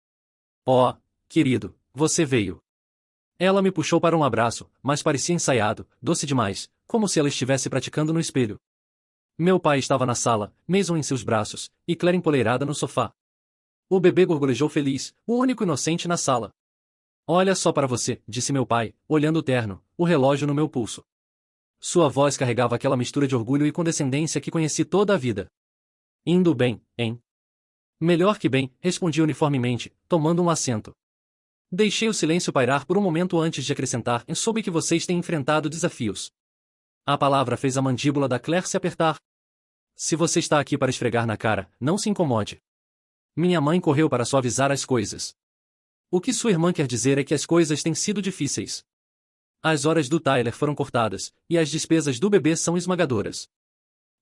Oh, querido, você veio. Ela me puxou para um abraço, mas parecia ensaiado, doce demais, como se ela estivesse praticando no espelho. Meu pai estava na sala, Mason em seus braços, e Claire empoleirada no sofá. O bebê gorgolejou feliz, o único inocente na sala. Olha só para você, disse meu pai, olhando o terno, o relógio no meu pulso. Sua voz carregava aquela mistura de orgulho e condescendência que conheci toda a vida. Indo bem, hein? Melhor que bem, respondi uniformemente, tomando um assento. Deixei o silêncio pairar por um momento antes de acrescentar, e soube que vocês têm enfrentado desafios. A palavra fez a mandíbula da Claire se apertar. Se você está aqui para esfregar na cara, não se incomode. Minha mãe correu para suavizar as coisas. O que sua irmã quer dizer é que as coisas têm sido difíceis. As horas do Tyler foram cortadas, e as despesas do bebê são esmagadoras.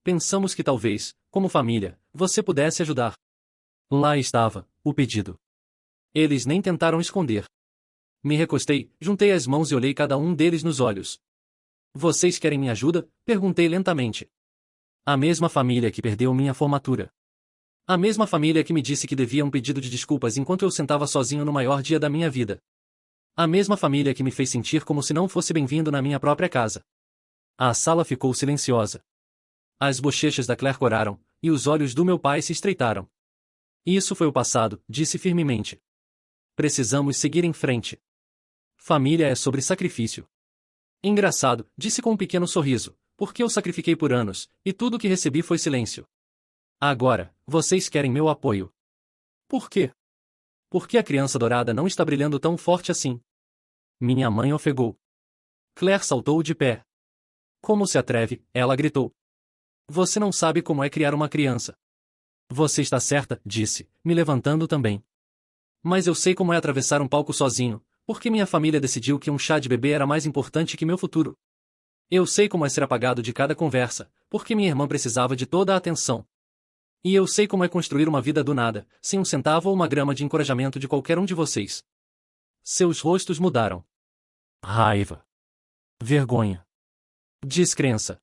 Pensamos que talvez, como família, você pudesse ajudar. Lá estava, o pedido. Eles nem tentaram esconder. Me recostei, juntei as mãos e olhei cada um deles nos olhos. Vocês querem minha ajuda? Perguntei lentamente. A mesma família que perdeu minha formatura. A mesma família que me disse que devia um pedido de desculpas enquanto eu sentava sozinho no maior dia da minha vida. A mesma família que me fez sentir como se não fosse bem-vindo na minha própria casa. A sala ficou silenciosa. As bochechas da Claire coraram, e os olhos do meu pai se estreitaram. Isso foi o passado, disse firmemente. Precisamos seguir em frente. Família é sobre sacrifício. Engraçado, disse com um pequeno sorriso, porque eu sacrifiquei por anos, e tudo o que recebi foi silêncio. Agora, vocês querem meu apoio. Por quê? Porque a criança dourada não está brilhando tão forte assim. Minha mãe ofegou. Claire saltou de pé. Como se atreve, ela gritou. Você não sabe como é criar uma criança. Você está certa, disse, me levantando também. Mas eu sei como é atravessar um palco sozinho, porque minha família decidiu que um chá de bebê era mais importante que meu futuro. Eu sei como é ser apagado de cada conversa, porque minha irmã precisava de toda a atenção. E eu sei como é construir uma vida do nada, sem um centavo ou uma grama de encorajamento de qualquer um de vocês. Seus rostos mudaram. Raiva. Vergonha. Descrença.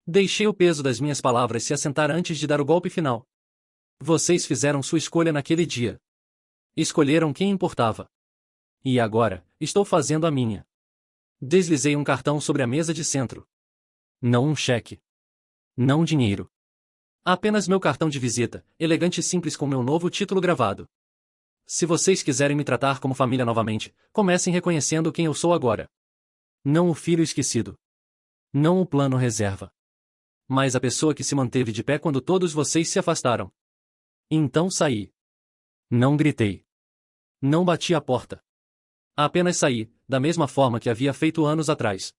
Deixei o peso das minhas palavras se assentar antes de dar o golpe final. Vocês fizeram sua escolha naquele dia. Escolheram quem importava. E agora, estou fazendo a minha. Deslizei um cartão sobre a mesa de centro. Não um cheque. Não dinheiro. Apenas meu cartão de visita, elegante e simples com meu novo título gravado. Se vocês quiserem me tratar como família novamente, comecem reconhecendo quem eu sou agora. Não o filho esquecido. Não o plano reserva. Mas a pessoa que se manteve de pé quando todos vocês se afastaram. Então saí. Não gritei. Não bati a porta. Apenas saí, da mesma forma que havia feito anos atrás.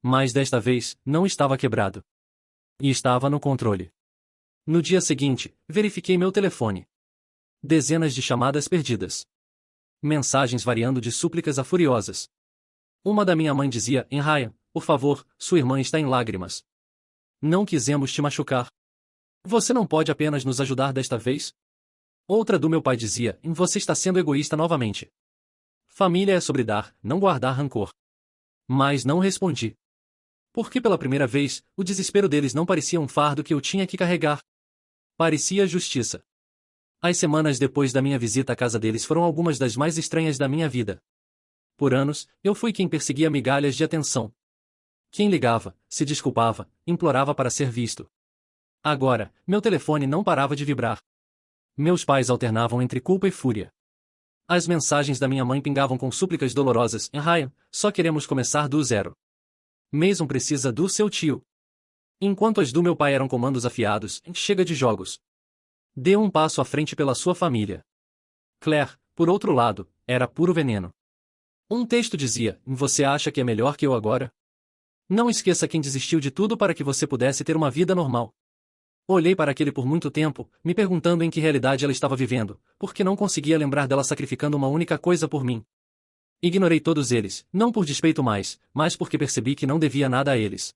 Mas desta vez, não estava quebrado. E estava no controle. No dia seguinte, verifiquei meu telefone. Dezenas de chamadas perdidas. Mensagens variando de súplicas a furiosas. Uma da minha mãe dizia: Ryan, por favor, sua irmã está em lágrimas. Não quisemos te machucar. Você não pode apenas nos ajudar desta vez? Outra do meu pai dizia: você está sendo egoísta novamente. Família é sobre dar, não guardar rancor. Mas não respondi. Porque pela primeira vez, o desespero deles não parecia um fardo que eu tinha que carregar. Parecia justiça. As semanas depois da minha visita à casa deles foram algumas das mais estranhas da minha vida. Por anos, eu fui quem perseguia migalhas de atenção. Quem ligava, se desculpava, implorava para ser visto. Agora, meu telefone não parava de vibrar. Meus pais alternavam entre culpa e fúria. As mensagens da minha mãe pingavam com súplicas dolorosas: Ryan, só queremos começar do zero. Mason precisa do seu tio. Enquanto as do meu pai eram comandos afiados: chega de jogos. Dê um passo à frente pela sua família. Claire, por outro lado, era puro veneno. Um texto dizia: você acha que é melhor que eu agora? Não esqueça quem desistiu de tudo para que você pudesse ter uma vida normal. Olhei para aquele por muito tempo, me perguntando em que realidade ela estava vivendo, porque não conseguia lembrar dela sacrificando uma única coisa por mim. Ignorei todos eles, não por despeito mais, mas porque percebi que não devia nada a eles.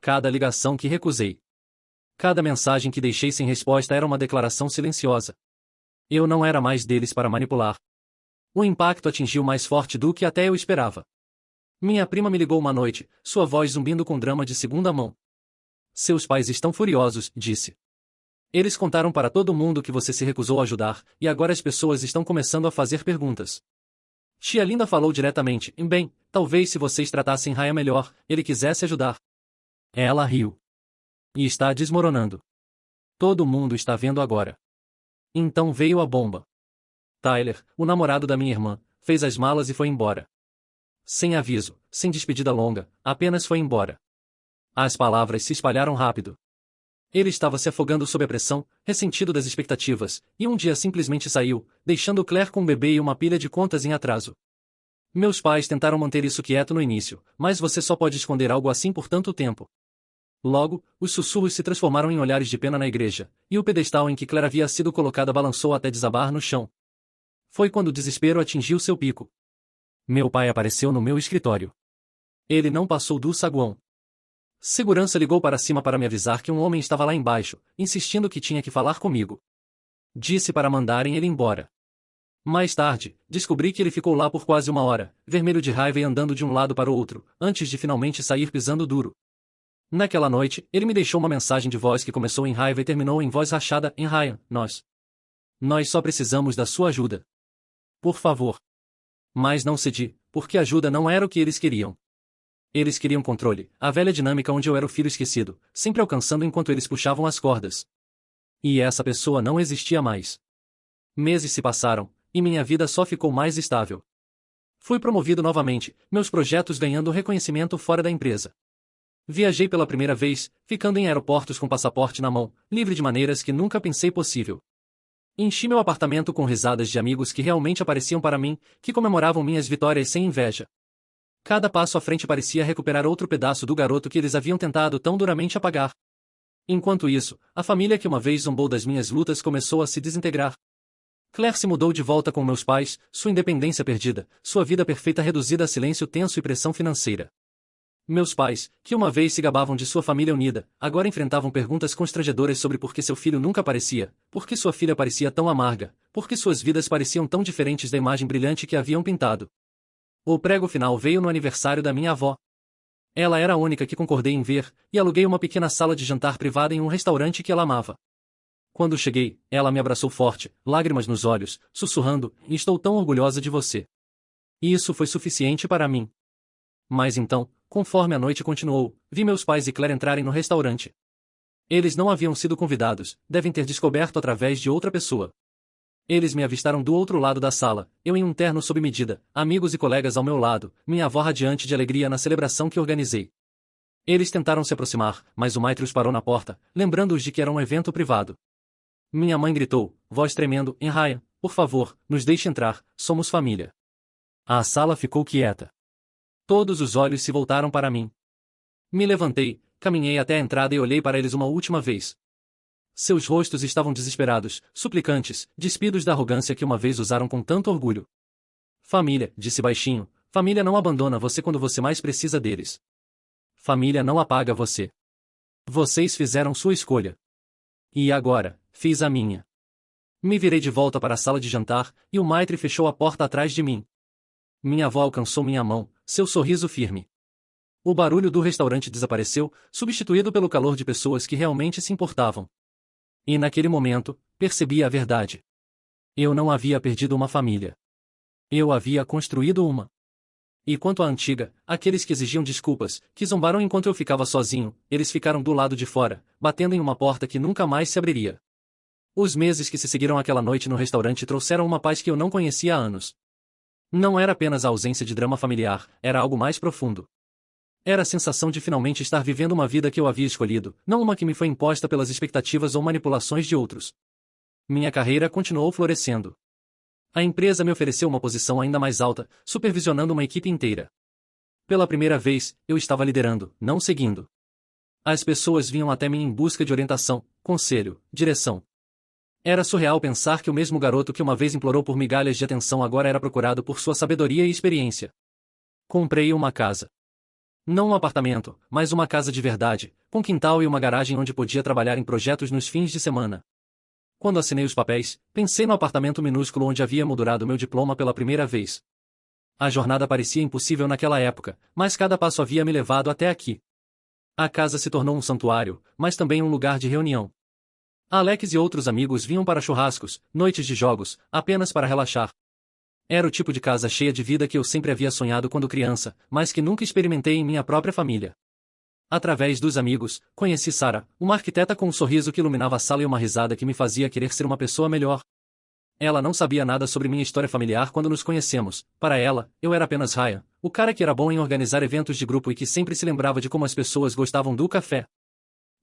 Cada ligação que recusei. Cada mensagem que deixei sem resposta era uma declaração silenciosa. Eu não era mais deles para manipular. O impacto atingiu mais forte do que até eu esperava. Minha prima me ligou uma noite, sua voz zumbindo com drama de segunda mão. Seus pais estão furiosos, disse. Eles contaram para todo mundo que você se recusou a ajudar, e agora as pessoas estão começando a fazer perguntas. Tia Linda falou diretamente: bem, talvez se vocês tratassem Ryan melhor, ele quisesse ajudar. Ela riu. E está desmoronando. Todo mundo está vendo agora. Então veio a bomba. Tyler, o namorado da minha irmã, fez as malas e foi embora. Sem aviso, sem despedida longa, apenas foi embora. As palavras se espalharam rápido. Ele estava se afogando sob a pressão, ressentido das expectativas, e um dia simplesmente saiu, deixando Claire com um bebê e uma pilha de contas em atraso. Meus pais tentaram manter isso quieto no início, mas você só pode esconder algo assim por tanto tempo. Logo, os sussurros se transformaram em olhares de pena na igreja, e o pedestal em que Claire havia sido colocada balançou até desabar no chão. Foi quando o desespero atingiu seu pico. Meu pai apareceu no meu escritório. Ele não passou do saguão. Segurança ligou para cima para me avisar que um homem estava lá embaixo, insistindo que tinha que falar comigo. Disse para mandarem ele embora. Mais tarde, descobri que ele ficou lá por quase uma hora, vermelho de raiva e andando de um lado para o outro, antes de finalmente sair pisando duro. Naquela noite, ele me deixou uma mensagem de voz que começou em raiva e terminou em voz rachada: Ryan, nós só precisamos da sua ajuda. Por favor. Mas não cedi, porque ajuda não era o que eles queriam. Eles queriam controle, a velha dinâmica onde eu era o filho esquecido, sempre alcançando enquanto eles puxavam as cordas. E essa pessoa não existia mais. Meses se passaram, e minha vida só ficou mais estável. Fui promovido novamente, meus projetos ganhando reconhecimento fora da empresa. Viajei pela primeira vez, ficando em aeroportos com passaporte na mão, livre de maneiras que nunca pensei possível. Enchi meu apartamento com risadas de amigos que realmente apareciam para mim, que comemoravam minhas vitórias sem inveja. Cada passo à frente parecia recuperar outro pedaço do garoto que eles haviam tentado tão duramente apagar. Enquanto isso, a família que uma vez zombou das minhas lutas começou a se desintegrar. Claire se mudou de volta com meus pais, sua independência perdida, sua vida perfeita reduzida a silêncio tenso e pressão financeira. Meus pais, que uma vez se gabavam de sua família unida, agora enfrentavam perguntas constrangedoras sobre por que seu filho nunca aparecia, por que sua filha parecia tão amarga, por que suas vidas pareciam tão diferentes da imagem brilhante que haviam pintado. O prego final veio no aniversário da minha avó. Ela era a única que concordei em ver, e aluguei uma pequena sala de jantar privada em um restaurante que ela amava. Quando cheguei, ela me abraçou forte, lágrimas nos olhos, sussurrando: estou tão orgulhosa de você. E isso foi suficiente para mim. Mas então, conforme a noite continuou, vi meus pais e Claire entrarem no restaurante. Eles não haviam sido convidados, devem ter descoberto através de outra pessoa. Eles me avistaram do outro lado da sala, eu em um terno sob medida, amigos e colegas ao meu lado, minha avó radiante de alegria na celebração que organizei. Eles tentaram se aproximar, mas o maitre os parou na porta, lembrando-os de que era um evento privado. Minha mãe gritou, voz tremendo, em Ryan, por favor, nos deixe entrar, somos família. A sala ficou quieta. Todos os olhos se voltaram para mim. Me levantei, caminhei até a entrada e olhei para eles uma última vez. Seus rostos estavam desesperados, suplicantes, despidos da arrogância que uma vez usaram com tanto orgulho. Família, disse baixinho, família não abandona você quando você mais precisa deles. Família não apaga você. Vocês fizeram sua escolha. E agora, fiz a minha. Me virei de volta para a sala de jantar, e o maitre fechou a porta atrás de mim. Minha avó alcançou minha mão, seu sorriso firme. O barulho do restaurante desapareceu, substituído pelo calor de pessoas que realmente se importavam. E naquele momento, percebi a verdade. Eu não havia perdido uma família. Eu havia construído uma. E quanto à antiga, aqueles que exigiam desculpas, que zombaram enquanto eu ficava sozinho, eles ficaram do lado de fora, batendo em uma porta que nunca mais se abriria. Os meses que se seguiram àquela noite no restaurante trouxeram uma paz que eu não conhecia há anos. Não era apenas a ausência de drama familiar, era algo mais profundo. Era a sensação de finalmente estar vivendo uma vida que eu havia escolhido, não uma que me foi imposta pelas expectativas ou manipulações de outros. Minha carreira continuou florescendo. A empresa me ofereceu uma posição ainda mais alta, supervisionando uma equipe inteira. Pela primeira vez, eu estava liderando, não seguindo. As pessoas vinham até mim em busca de orientação, conselho, direção. Era surreal pensar que o mesmo garoto que uma vez implorou por migalhas de atenção agora era procurado por sua sabedoria e experiência. Comprei uma casa. Não um apartamento, mas uma casa de verdade, com quintal e uma garagem onde podia trabalhar em projetos nos fins de semana. Quando assinei os papéis, pensei no apartamento minúsculo onde havia moldurado meu diploma pela primeira vez. A jornada parecia impossível naquela época, mas cada passo havia me levado até aqui. A casa se tornou um santuário, mas também um lugar de reunião. Alex e outros amigos vinham para churrascos, noites de jogos, apenas para relaxar. Era o tipo de casa cheia de vida que eu sempre havia sonhado quando criança, mas que nunca experimentei em minha própria família. Através dos amigos, conheci Sarah, uma arquiteta com um sorriso que iluminava a sala e uma risada que me fazia querer ser uma pessoa melhor. Ela não sabia nada sobre minha história familiar quando nos conhecemos. Para ela, eu era apenas Ryan, o cara que era bom em organizar eventos de grupo e que sempre se lembrava de como as pessoas gostavam do café.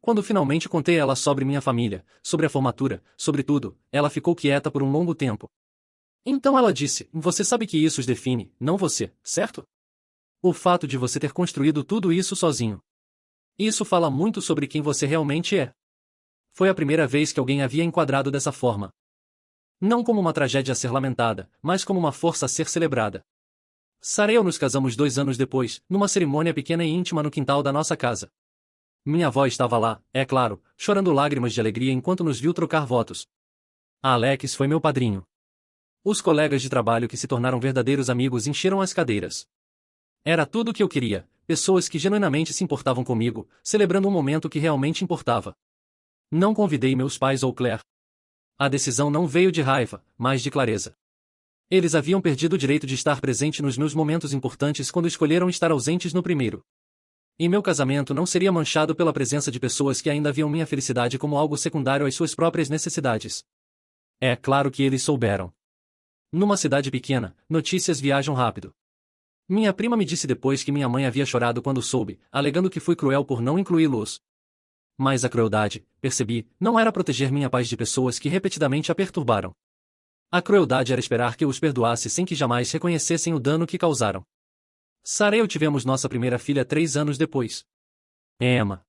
Quando finalmente contei a ela sobre minha família, sobre a formatura, sobre tudo, ela ficou quieta por um longo tempo. Então ela disse, você sabe que isso os define, não você, certo? O fato de você ter construído tudo isso sozinho. Isso fala muito sobre quem você realmente é. Foi a primeira vez que alguém havia enquadrado dessa forma. Não como uma tragédia a ser lamentada, mas como uma força a ser celebrada. Sarah e eu nos casamos 2 anos depois, numa cerimônia pequena e íntima no quintal da nossa casa. Minha avó estava lá, é claro, chorando lágrimas de alegria enquanto nos viu trocar votos. A Alex foi meu padrinho. Os colegas de trabalho que se tornaram verdadeiros amigos encheram as cadeiras. Era tudo o que eu queria, pessoas que genuinamente se importavam comigo, celebrando um momento que realmente importava. Não convidei meus pais ou Claire. A decisão não veio de raiva, mas de clareza. Eles haviam perdido o direito de estar presente nos meus momentos importantes quando escolheram estar ausentes no primeiro. E meu casamento não seria manchado pela presença de pessoas que ainda viam minha felicidade como algo secundário às suas próprias necessidades. É claro que eles souberam. Numa cidade pequena, notícias viajam rápido. Minha prima me disse depois que minha mãe havia chorado quando soube, alegando que fui cruel por não incluí-los. Mas a crueldade, percebi, não era proteger minha paz de pessoas que repetidamente a perturbaram. A crueldade era esperar que eu os perdoasse sem que jamais reconhecessem o dano que causaram. Sarah e eu tivemos nossa primeira filha 3 anos depois. Emma.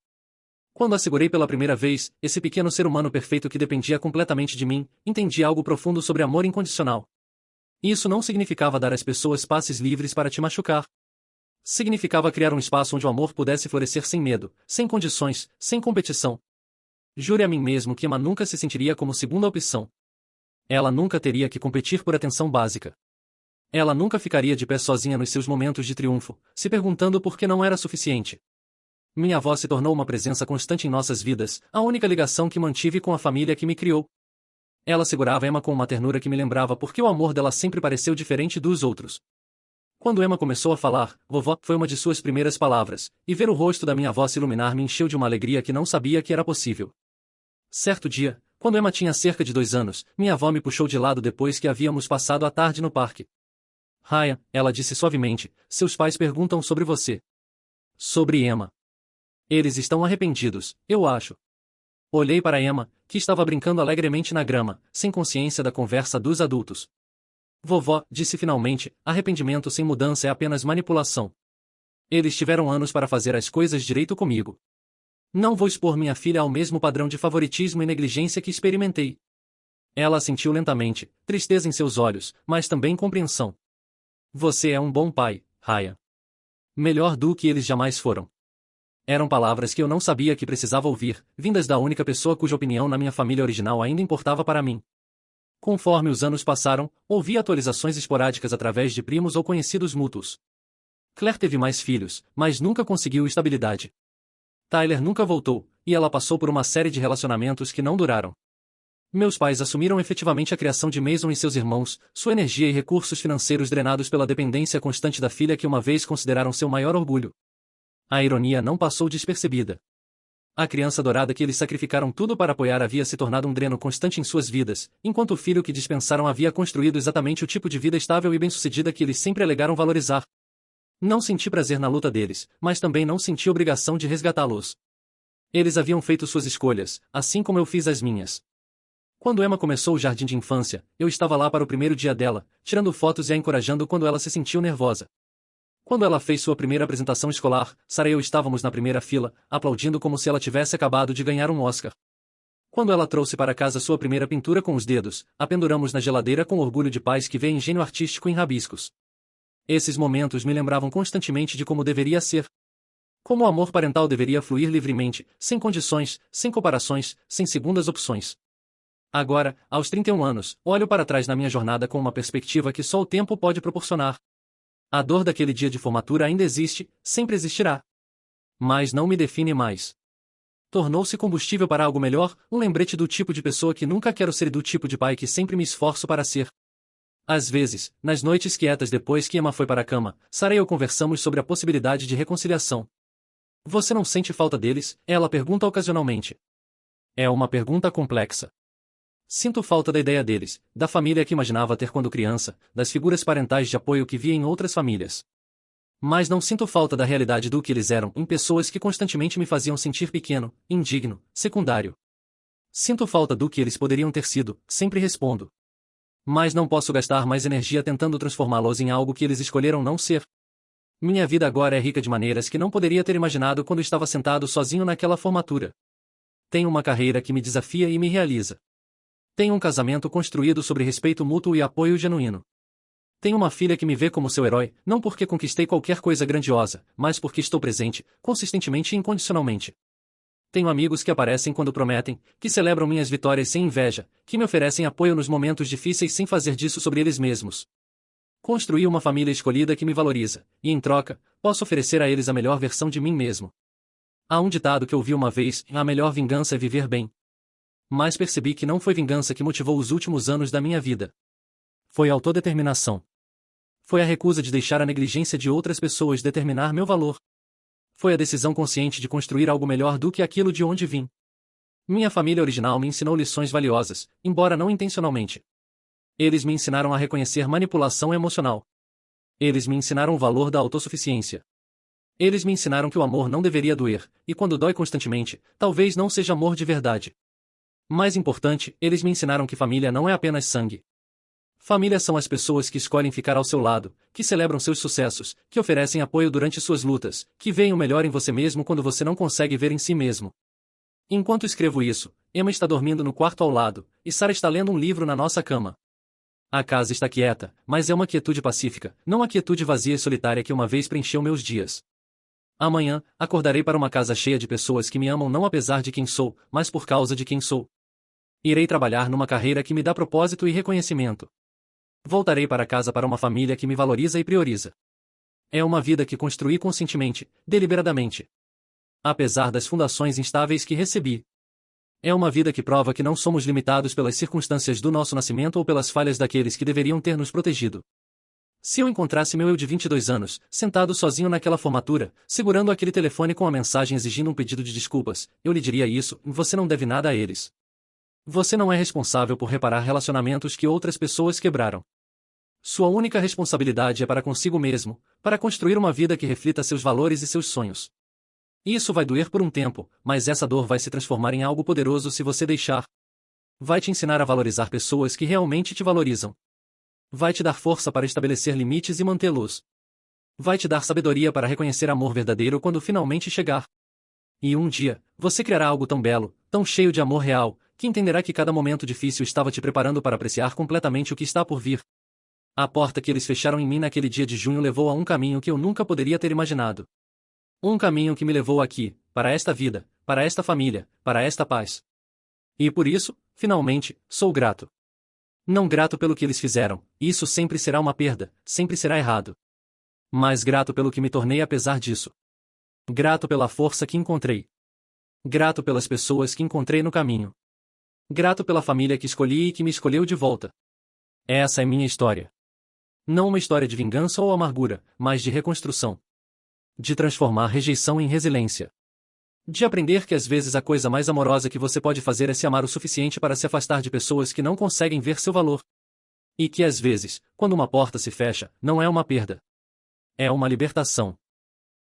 Quando a segurei pela primeira vez, esse pequeno ser humano perfeito que dependia completamente de mim, entendi algo profundo sobre amor incondicional. Isso não significava dar às pessoas passes livres para te machucar. Significava criar um espaço onde o amor pudesse florescer sem medo, sem condições, sem competição. Jure a mim mesmo que Emma nunca se sentiria como segunda opção. Ela nunca teria que competir por atenção básica. Ela nunca ficaria de pé sozinha nos seus momentos de triunfo, se perguntando por que não era suficiente. Minha avó se tornou uma presença constante em nossas vidas, a única ligação que mantive com a família que me criou. Ela segurava Emma com uma ternura que me lembrava porque o amor dela sempre pareceu diferente dos outros. Quando Emma começou a falar, vovó, foi uma de suas primeiras palavras, e ver o rosto da minha avó se iluminar me encheu de uma alegria que não sabia que era possível. Certo dia, quando Emma tinha cerca de 2 anos, minha avó me puxou de lado depois que havíamos passado a tarde no parque. Ryan, ela disse suavemente, seus pais perguntam sobre você. Sobre Emma. Eles estão arrependidos, eu acho. Olhei para Emma, que estava brincando alegremente na grama, sem consciência da conversa dos adultos. Vovó, disse finalmente, arrependimento sem mudança é apenas manipulação. Eles tiveram anos para fazer as coisas direito comigo. Não vou expor minha filha ao mesmo padrão de favoritismo e negligência que experimentei. Ela assentiu lentamente, tristeza em seus olhos, mas também compreensão. Você é um bom pai, Ryan. Melhor do que eles jamais foram. Eram palavras que eu não sabia que precisava ouvir, vindas da única pessoa cuja opinião na minha família original ainda importava para mim. Conforme os anos passaram, ouvi atualizações esporádicas através de primos ou conhecidos mútuos. Claire teve mais filhos, mas nunca conseguiu estabilidade. Tyler nunca voltou, e ela passou por uma série de relacionamentos que não duraram. Meus pais assumiram efetivamente a criação de Mason e seus irmãos, sua energia e recursos financeiros drenados pela dependência constante da filha que uma vez consideraram seu maior orgulho. A ironia não passou despercebida. A criança dourada que eles sacrificaram tudo para apoiar havia se tornado um dreno constante em suas vidas, enquanto o filho que dispensaram havia construído exatamente o tipo de vida estável e bem-sucedida que eles sempre alegaram valorizar. Não senti prazer na luta deles, mas também não senti obrigação de resgatá-los. Eles haviam feito suas escolhas, assim como eu fiz as minhas. Quando Emma começou o jardim de infância, eu estava lá para o primeiro dia dela, tirando fotos e a encorajando quando ela se sentiu nervosa. Quando ela fez sua primeira apresentação escolar, Sarah e eu estávamos na primeira fila, aplaudindo como se ela tivesse acabado de ganhar um Oscar. Quando ela trouxe para casa sua primeira pintura com os dedos, a penduramos na geladeira com orgulho de pais que veem engenho artístico em rabiscos. Esses momentos me lembravam constantemente de como deveria ser. Como o amor parental deveria fluir livremente, sem condições, sem comparações, sem segundas opções. Agora, aos 31 anos, olho para trás na minha jornada com uma perspectiva que só o tempo pode proporcionar. A dor daquele dia de formatura ainda existe, sempre existirá. Mas não me define mais. Tornou-se combustível para algo melhor, um lembrete do tipo de pessoa que nunca quero ser e do tipo de pai que sempre me esforço para ser. Às vezes, nas noites quietas depois que Emma foi para a cama, Sarah e eu conversamos sobre a possibilidade de reconciliação. Você não sente falta deles? Ela pergunta ocasionalmente. É uma pergunta complexa. Sinto falta da ideia deles, da família que imaginava ter quando criança, das figuras parentais de apoio que via em outras famílias. Mas não sinto falta da realidade do que eles eram em pessoas que constantemente me faziam sentir pequeno, indigno, secundário. Sinto falta do que eles poderiam ter sido, sempre respondo. Mas não posso gastar mais energia tentando transformá-los em algo que eles escolheram não ser. Minha vida agora é rica de maneiras que não poderia ter imaginado quando estava sentado sozinho naquela formatura. Tenho uma carreira que me desafia e me realiza. Tenho um casamento construído sobre respeito mútuo e apoio genuíno. Tenho uma filha que me vê como seu herói, não porque conquistei qualquer coisa grandiosa, mas porque estou presente, consistentemente e incondicionalmente. Tenho amigos que aparecem quando prometem, que celebram minhas vitórias sem inveja, que me oferecem apoio nos momentos difíceis sem fazer disso sobre eles mesmos. Construí uma família escolhida que me valoriza, e em troca, posso oferecer a eles a melhor versão de mim mesmo. Há um ditado que ouvi uma vez: a melhor vingança é viver bem. Mas percebi que não foi vingança que motivou os últimos anos da minha vida. Foi autodeterminação. Foi a recusa de deixar a negligência de outras pessoas determinar meu valor. Foi a decisão consciente de construir algo melhor do que aquilo de onde vim. Minha família original me ensinou lições valiosas, embora não intencionalmente. Eles me ensinaram a reconhecer manipulação emocional. Eles me ensinaram o valor da autossuficiência. Eles me ensinaram que o amor não deveria doer, e quando dói constantemente, talvez não seja amor de verdade. Mais importante, eles me ensinaram que família não é apenas sangue. Família são as pessoas que escolhem ficar ao seu lado, que celebram seus sucessos, que oferecem apoio durante suas lutas, que veem o melhor em você mesmo quando você não consegue ver em si mesmo. Enquanto escrevo isso, Emma está dormindo no quarto ao lado, e Sarah está lendo um livro na nossa cama. A casa está quieta, mas é uma quietude pacífica, não a quietude vazia e solitária que uma vez preencheu meus dias. Amanhã, acordarei para uma casa cheia de pessoas que me amam não apesar de quem sou, mas por causa de quem sou. Irei trabalhar numa carreira que me dá propósito e reconhecimento. Voltarei para casa para uma família que me valoriza e prioriza. É uma vida que construí conscientemente, deliberadamente. Apesar das fundações instáveis que recebi. É uma vida que prova que não somos limitados pelas circunstâncias do nosso nascimento ou pelas falhas daqueles que deveriam ter nos protegido. Se eu encontrasse meu eu de 22 anos, sentado sozinho naquela formatura, segurando aquele telefone com a mensagem exigindo um pedido de desculpas, eu lhe diria isso: você não deve nada a eles. Você não é responsável por reparar relacionamentos que outras pessoas quebraram. Sua única responsabilidade é para consigo mesmo, para construir uma vida que reflita seus valores e seus sonhos. Isso vai doer por um tempo, mas essa dor vai se transformar em algo poderoso se você deixar. Vai te ensinar a valorizar pessoas que realmente te valorizam. Vai te dar força para estabelecer limites e mantê-los. Vai te dar sabedoria para reconhecer amor verdadeiro quando finalmente chegar. E um dia, você criará algo tão belo, tão cheio de amor real, que entenderá que cada momento difícil estava te preparando para apreciar completamente o que está por vir. A porta que eles fecharam em mim naquele dia de junho levou a um caminho que eu nunca poderia ter imaginado. Um caminho que me levou aqui, para esta vida, para esta família, para esta paz. E por isso, finalmente, sou grato. Não grato pelo que eles fizeram, isso sempre será uma perda, sempre será errado. Mas grato pelo que me tornei apesar disso. Grato pela força que encontrei. Grato pelas pessoas que encontrei no caminho. Grato pela família que escolhi e que me escolheu de volta. Essa é minha história. Não uma história de vingança ou amargura, mas de reconstrução. De transformar rejeição em resiliência. De aprender que às vezes a coisa mais amorosa que você pode fazer é se amar o suficiente para se afastar de pessoas que não conseguem ver seu valor. E que às vezes, quando uma porta se fecha, não é uma perda. É uma libertação.